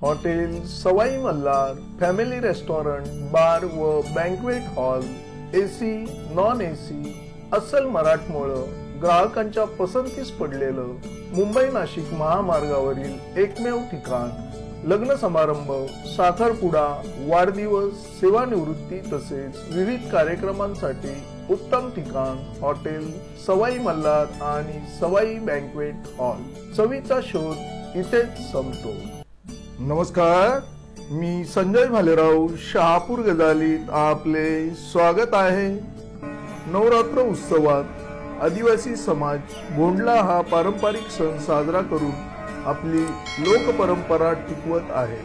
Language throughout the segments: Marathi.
हॉटेल सवाई मल्हार फॅमिली रेस्टॉरंट बार व banquet hall AC non AC अस्सल मराठमोळं ग्राहकांच्या पसंतीस पडलेलं मुंबई नाशिक महामार्गावरील एकमेव ठिकाण लग्न समारंभ साखरपुडा वाढदिवस सेवानिवृत्ती तसेच विविध कार्यक्रमांसाठी उत्तम ठिकाण हॉटेल सवाई मल्हार आणि सवाई बँक्वेट हॉल। चवीचा शोध इथेच संपतो। नमस्कार, मी संजय भालेराव शहापूर गजालीत आपले स्वागत आहे। नवरात्र उत्सवात आदिवासी समाज भोंडला हा पारंपरिक सण साजरा करून आपली लोक परंपरा टिकवत आहे।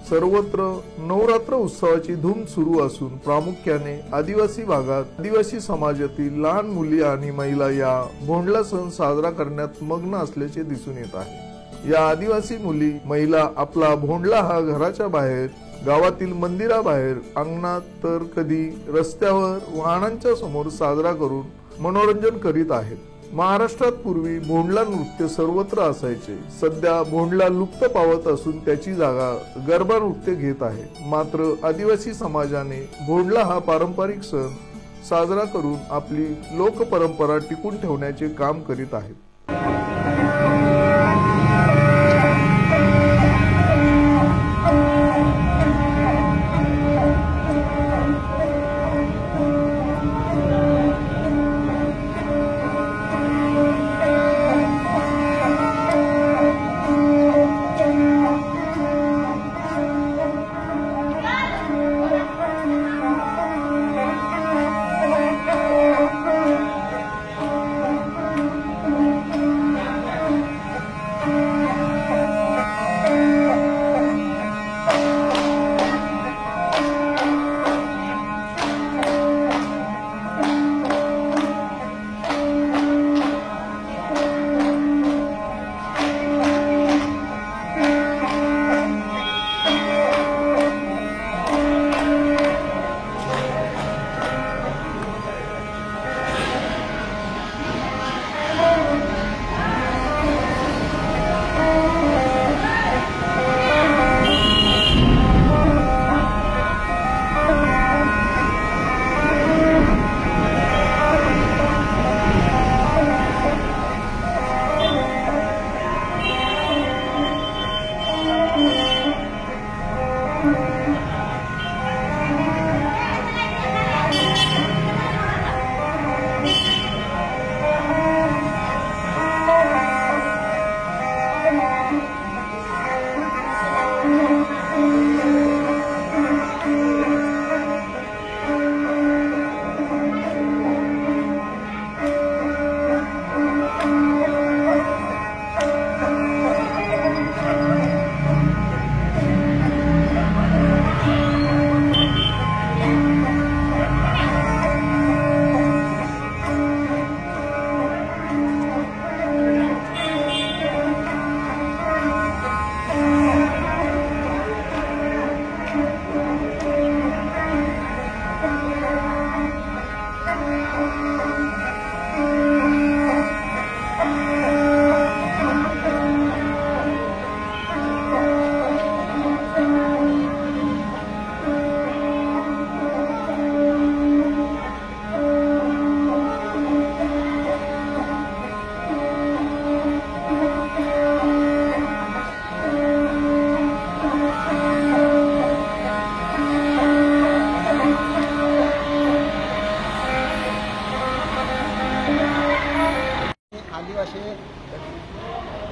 सर्वत्र नवरात्र उत्सवाची धूम सुरू असून प्रामुख्याने आदिवासी भागात आदिवासी समाजातील लहान मुली आणि महिला या भोंडला सण साजरा करण्यात मग्न असल्याचे दिसून येत आहे। या आदिवासी मुली महिला आपला भोंडला हा घराच्या बाहेर, गावातील मंदिराबाहेर, अंगणात तर कधी रस्त्यावर वाहनांच्या समोर साजरा करून मनोरंजन करीत आहेत। महाराष्ट्रात पूर्वी भोंडला नृत्य सर्वत्र असायचे। सध्या भोंडला लुप्त पावत असून त्याची जागा गरबा नृत्य घेत आहे। मात्र आदिवासी समाजाने भोंडला हा पारंपरिक सण साजरा करून आपली लोक परंपरा टिकून ठेवण्याचे काम करीत आहेत।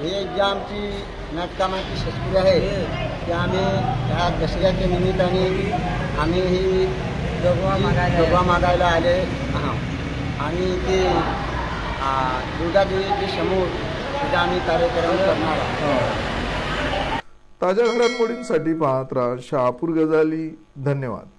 हे जी आमची नाटकामाची संस्कृती आहे ते आम्ही ह्या दसऱ्याच्या निमित्ताने आम्ही ही जोगवा मागायला आले आणि ते दुर्गादेवीच्या समोर तिथे आम्ही कार्यक्रम करणार आहोत। ताज्या घडामोडींसाठी पाहत राहा शहापूर गजाली। धन्यवाद।